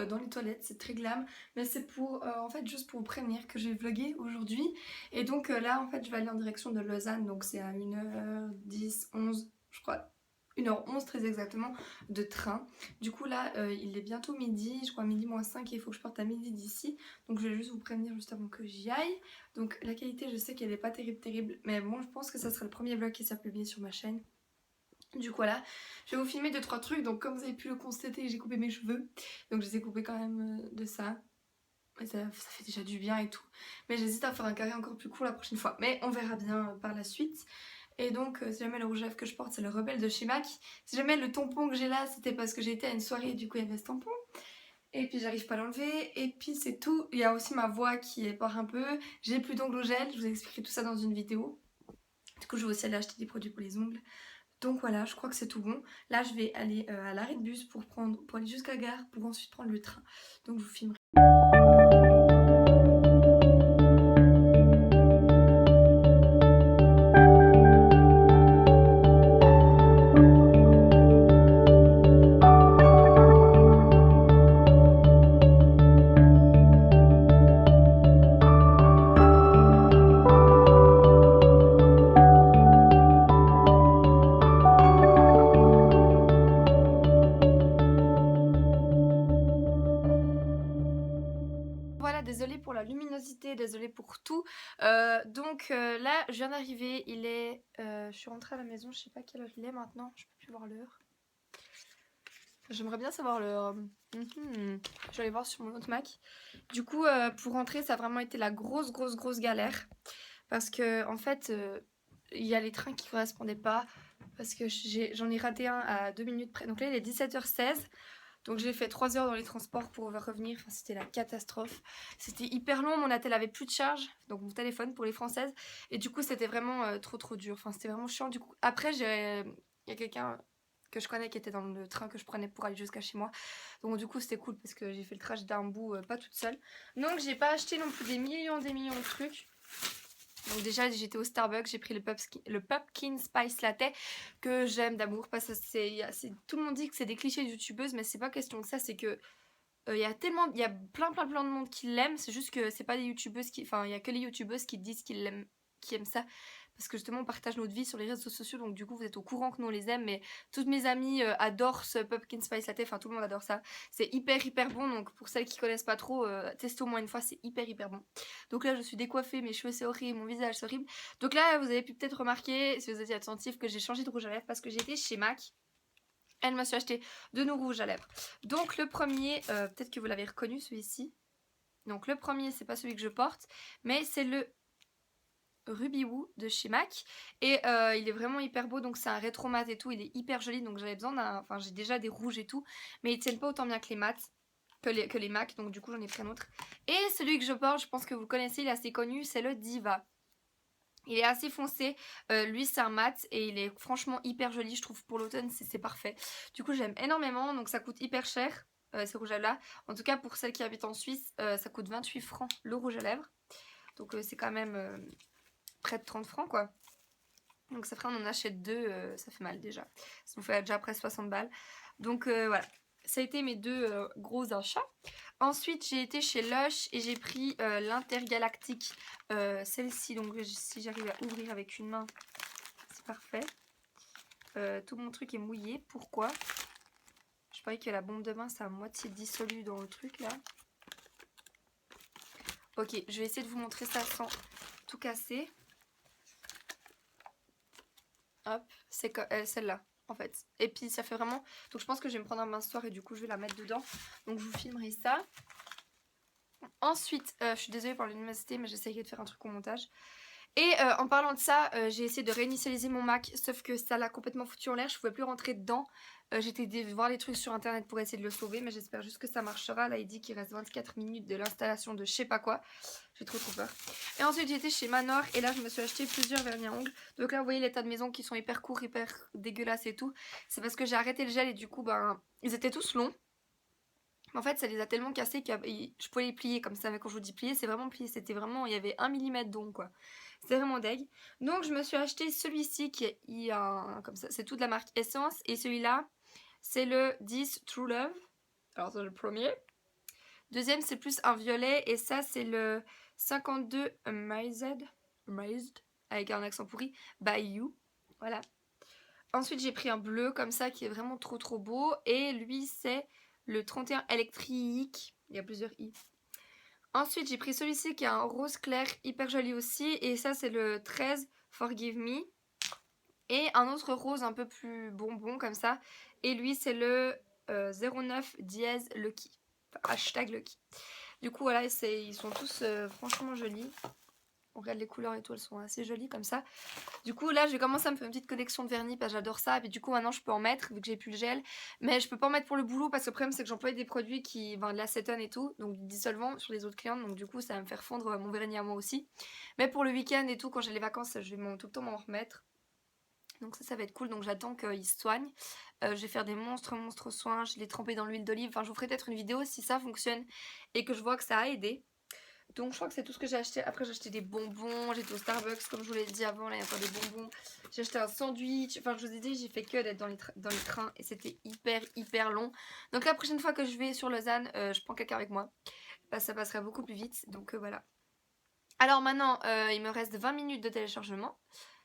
dans les toilettes, c'est très glam, mais c'est pour en fait juste pour vous prévenir que j'ai vlogué aujourd'hui. Et donc là en fait je vais aller en direction de Lausanne, donc c'est à 1h10, 11 je crois. 1h11 très exactement de train. Du coup là il est bientôt midi, je crois midi moins 5 et il faut que je parte à midi d'ici. Donc je vais juste vous prévenir juste avant que j'y aille. Donc la qualité je sais qu'elle n'est pas terrible mais bon je pense que ça sera le premier vlog qui sera publié sur ma chaîne. Du coup voilà, je vais vous filmer 2-3 trucs. Donc comme vous avez pu le constater, j'ai coupé mes cheveux. Donc je les ai coupés quand même de ça. Et ça fait déjà du bien et tout. Mais j'hésite à faire un carré encore plus court la prochaine fois. Mais on verra bien par la suite. Et donc si jamais le rouge à lèvres que je porte c'est le Rebelle de chez MAC. Si jamais le tampon que j'ai là c'était parce que j'ai été à une soirée et du coup il y avait ce tampon. Et puis j'arrive pas à l'enlever. Et puis c'est tout. Il y a aussi ma voix qui part un peu. J'ai plus d'ongles au gel. Je vous expliquerai tout ça dans une vidéo. Du coup je vais aussi aller acheter des produits pour les ongles. Donc voilà, je crois que c'est tout bon. Là, je vais aller à l'arrêt de bus pour aller jusqu'à la gare pour ensuite prendre le train. Donc je vous filmerai. Voilà, désolée pour la luminosité, désolée pour tout. Là, je viens d'arriver. Je suis rentrée à la maison, je sais pas quelle heure il est maintenant. Je peux plus voir l'heure. J'aimerais bien savoir l'heure. Je vais aller voir sur mon autre Mac. Du coup, pour rentrer, ça a vraiment été la grosse galère. Parce que, en fait, il y a les trains qui correspondaient pas. Parce que j'en ai raté un à 2 minutes près. Donc là, il est 17h16. Donc j'ai fait 3 heures dans les transports pour revenir. Enfin, c'était la catastrophe. C'était hyper long. Mon attel avait plus de charge. Donc mon téléphone pour les françaises. Et du coup, c'était vraiment trop dur. Enfin, c'était vraiment chiant. Du coup, après, il y a quelqu'un que je connais qui était dans le train que je prenais pour aller jusqu'à chez moi. Donc du coup, c'était cool parce que j'ai fait le trajet d'un bout pas toute seule. Donc j'ai pas acheté non plus des millions de trucs. Donc déjà j'étais au Starbucks, j'ai pris le Pumpkin Spice Latte que j'aime d'amour parce que tout le monde dit que c'est des clichés de youtubeuses mais c'est pas question de ça, c'est que il y a plein de monde qui l'aiment, c'est juste que c'est pas des youtubeuses enfin il y a que les youtubeuses qui disent qu'ils l'aiment, qui aiment ça. Parce que justement on partage notre vie sur les réseaux sociaux, donc du coup vous êtes au courant que nous on les aime, mais toutes mes amies adorent ce Pumpkin Spice Latte, enfin tout le monde adore ça. C'est hyper bon, donc pour celles qui connaissent pas trop, testez au moins une fois, c'est hyper bon. Donc là je suis décoiffée, mes cheveux c'est horrible, mon visage c'est horrible. Donc là vous avez pu peut-être remarquer, si vous étiez attentif, que j'ai changé de rouge à lèvres parce que j'étais chez MAC. Elle m'a acheté de nos rouges à lèvres. Donc le premier, peut-être que vous l'avez reconnu celui-ci. Donc le premier c'est pas celui que je porte, mais c'est le Ruby Woo de chez MAC. Et il est vraiment hyper beau, donc c'est un rétro mat et tout, il est hyper joli. Donc j'avais besoin d'un... Enfin j'ai déjà des rouges et tout, mais ils tiennent pas autant bien que les mats. Que les MAC, donc du coup j'en ai pris un autre. Et celui que je porte, je pense que vous le connaissez, il est assez connu, c'est le Diva. Il est assez foncé, lui c'est un mat et il est franchement hyper joli, je trouve pour l'automne c'est parfait. Du coup j'aime énormément, donc ça coûte hyper cher ces rouges à lèvres là. En tout cas pour celles qui habitent en Suisse, ça coûte 28 francs le rouge à lèvres. Donc c'est quand même près de 30 francs quoi. Donc ça ferait on en achète deux, ça fait mal déjà. Ça nous fait déjà presque 60 balles. Donc voilà, ça a été mes deux gros achats. Ensuite j'ai été chez Lush et j'ai pris l'Intergalactique, celle-ci. Donc si j'arrive à ouvrir avec une main, c'est parfait. Tout mon truc est mouillé, pourquoi? Je parie que la bombe de main c'est à moitié dissolu dans le truc là. Ok, je vais essayer de vous montrer ça sans tout casser. Hop, c'est celle-là en fait. Et puis ça fait vraiment... Donc je pense que je vais me prendre un mince-soir et du coup je vais la mettre dedans. Donc je vous filmerai ça. Ensuite, je suis désolée pour la luminosité mais j'essayerai de faire un truc au montage. Et en parlant de ça, j'ai essayé de réinitialiser mon Mac, sauf que ça l'a complètement foutu en l'air, je pouvais plus rentrer dedans. J'étais voir les trucs sur internet pour essayer de le sauver, mais j'espère juste que ça marchera. Là il dit qu'il reste 24 minutes de l'installation de je sais pas quoi. J'ai trop peur. Et ensuite j'étais chez Manor et là je me suis acheté plusieurs vernis à ongles. Donc là vous voyez l'état de mes ongles qui sont hyper courts, hyper dégueulasses et tout. C'est parce que j'ai arrêté le gel et du coup ben ils étaient tous longs. En fait ça les a tellement cassés que je pouvais les plier comme ça, mais quand je vous dis plier c'est vraiment plié, c'était vraiment, il y avait 1 mm d'ongles quoi. C'est vraiment deg. Donc je me suis acheté celui-ci qui est comme ça, c'est tout de la marque Essence. Et celui-là, c'est le 10 True Love. Alors c'est le premier. Deuxième, c'est plus un violet. Et ça, c'est le 52 Amazed, avec un accent pourri, by You. Voilà. Ensuite, j'ai pris un bleu comme ça qui est vraiment trop beau. Et lui, c'est le 31 électrique. Il y a plusieurs i. Ensuite, j'ai pris celui-ci qui est un rose clair, hyper joli aussi. Et ça, c'est le 13 Forgive Me. Et un autre rose un peu plus bonbon comme ça. Et lui, c'est le 09 dièse Lucky. Enfin, hashtag Lucky. Du coup, voilà, ils sont tous franchement jolis. On regarde les couleurs et tout, elles sont assez jolies comme ça. Du coup, là, je vais commencer à me faire une petite collection de vernis parce que j'adore ça. Et puis, du coup, maintenant, je peux en mettre vu que j'ai plus le gel. Mais je peux pas en mettre pour le boulot parce que le problème, c'est que j'emploie des produits qui vendent de l'acétone et tout. Donc, du dissolvant sur les autres clientes. Donc, du coup, ça va me faire fondre mon vernis à moi aussi. Mais pour le week-end et tout, quand j'ai les vacances, je vais tout le temps m'en remettre. Donc ça va être cool, donc j'attends qu'il se soigne. Je vais faire des monstres soins, je l'ai trempé dans l'huile d'olive. Enfin, je vous ferai peut-être une vidéo si ça fonctionne et que je vois que ça a aidé. Donc je crois que c'est tout ce que j'ai acheté. Après j'ai acheté des bonbons, j'étais au Starbucks comme je vous l'ai dit avant, là il y a encore des bonbons. J'ai acheté un sandwich, enfin je vous ai dit j'ai fait que d'être dans les trains et c'était hyper long. Donc la prochaine fois que je vais sur Lausanne, je prends quelqu'un avec moi. Ça passerait beaucoup plus vite, donc voilà. Alors maintenant il me reste 20 minutes de téléchargement.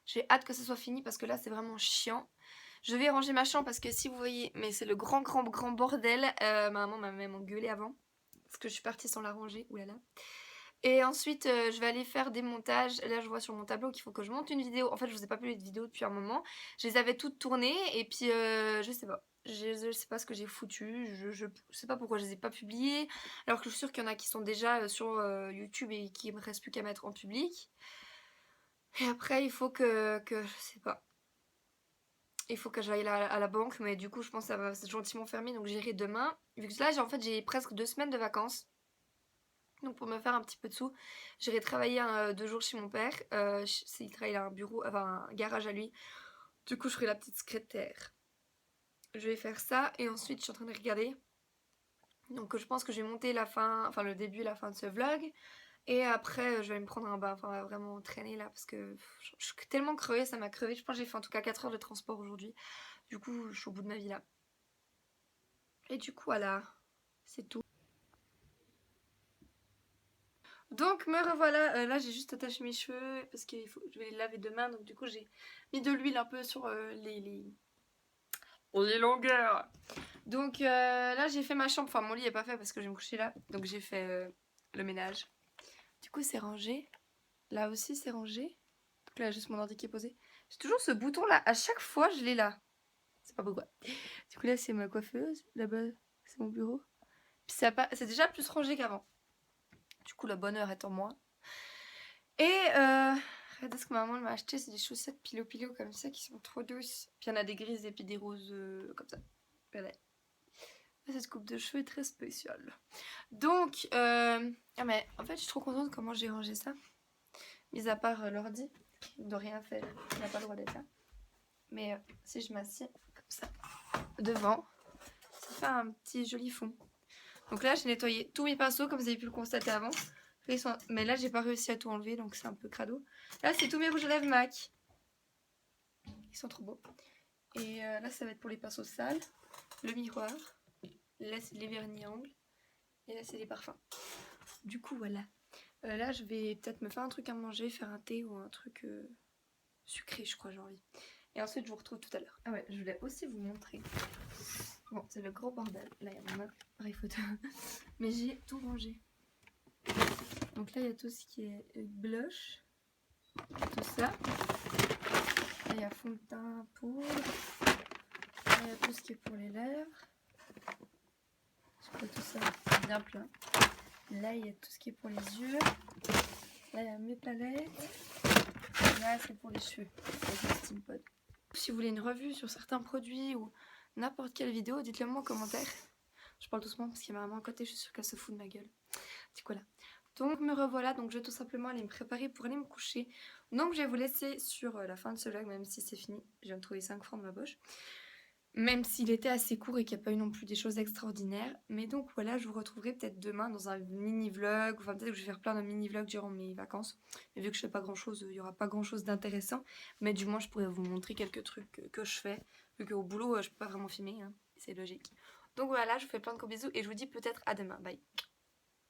J'ai hâte que ce soit fini parce que là c'est vraiment chiant. Je vais ranger ma chambre parce que si vous voyez, mais c'est le grand bordel. Ma maman m'a même engueulé avant parce que je suis partie sans la ranger, oulala. Et ensuite je vais aller faire des montages. Là je vois sur mon tableau qu'il faut que je monte une vidéo. En fait je vous ai pas publié de vidéo depuis un moment. Je les avais toutes tournées et puis je sais pas. Je sais pas ce que j'ai foutu. Je sais pas pourquoi je les ai pas publiées. Alors que je suis sûre qu'il y en a qui sont déjà sur YouTube et qui me reste plus qu'à mettre en public. Et après il faut que je sais pas. Il faut que j'aille à la banque, mais du coup je pense que ça va gentiment fermer, donc j'irai demain. Vu que là j'ai presque 2 semaines de vacances. Donc pour me faire un petit peu de sous, j'irai travailler 2 jours chez mon père. Il travaille à un bureau, enfin un garage à lui. Du coup je ferai la petite secrétaire. Je vais faire ça et ensuite je suis en train de regarder. Donc je pense que je vais monter la fin, enfin le début et la fin de ce vlog. Et après je vais me prendre un bain, enfin vraiment traîner là parce que je suis tellement crevée, ça m'a crevée. Je pense que j'ai fait en tout cas 4 heures de transport aujourd'hui. Du coup je suis au bout de ma vie là. Et du coup voilà, c'est tout. Donc me revoilà, là j'ai juste attaché mes cheveux parce que je vais les laver demain. Donc du coup j'ai mis de l'huile un peu sur les longueurs. Donc là j'ai fait ma chambre, enfin mon lit est pas fait parce que je vais me coucher là. Donc j'ai fait le ménage. Du coup c'est rangé. Là aussi c'est rangé. Donc là juste mon ordi qui est posé. J'ai toujours ce bouton là, à chaque fois je l'ai là. C'est pas pourquoi. Du coup là c'est ma coiffeuse, là-bas c'est mon bureau. Puis c'est déjà plus rangé qu'avant. Du coup la bonne heure est en moi. Et regardez ce que ma maman m'a acheté, c'est des chaussettes pilo comme ça qui sont trop douces. Puis il y en a des grises et puis des roses comme ça. Regardez. Cette coupe de cheveux est très spéciale. Donc, ah mais en fait je suis trop contente de comment j'ai rangé ça. Mis à part l'ordi, qui ne rien faire, il n'a pas le droit d'être là. Mais si je m'assieds comme ça devant, ça fait un petit joli fond. Donc là j'ai nettoyé tous mes pinceaux comme vous avez pu le constater avant. Mais là j'ai pas réussi à tout enlever donc c'est un peu crado. Là c'est tous mes rouges à lèvres MAC. Ils sont trop beaux. Et là ça va être pour les pinceaux sales. Le miroir. Là c'est les vernis angles. Et là c'est les parfums. Du coup voilà. Là je vais peut-être me faire un truc à manger, faire un thé ou un truc sucré je crois j'ai envie. Et ensuite je vous retrouve tout à l'heure. Ah ouais, je voulais aussi vous montrer. Bon c'est le gros bordel. Là il y a mon appareil photo. Mais j'ai tout rangé. Donc là il y a tout ce qui est blush. Tout ça. Là il y a fond de teint, poudre. Là il y a tout ce qui est pour les lèvres. Je crois que tout ça c'est bien plein. Là il y a tout ce qui est pour les yeux. Là il y a mes palettes. Là c'est pour les cheveux. Avec le Steampod. Si vous voulez une revue sur certains produits ou n'importe quelle vidéo, dites-le moi en commentaire. Je parle doucement parce qu'il y a ma maman à côté, je suis sûre qu'elle se fout de ma gueule. Du coup là. Donc me revoilà, donc je vais tout simplement aller me préparer pour aller me coucher. Donc je vais vous laisser sur la fin de ce vlog, même si c'est fini. Je viens de trouver 5 francs de ma poche. Même s'il était assez court et qu'il n'y a pas eu non plus des choses extraordinaires. Mais donc voilà, je vous retrouverai peut-être demain dans un mini-vlog. Enfin peut-être que je vais faire plein de mini-vlogs durant mes vacances. Mais vu que je fais pas grand-chose, il n'y aura pas grand-chose d'intéressant. Mais du moins je pourrais vous montrer quelques trucs que je fais. Vu qu'au boulot, je peux pas vraiment filmer, hein. C'est logique. Donc voilà, je vous fais plein de gros bisous et je vous dis peut-être à demain. Bye.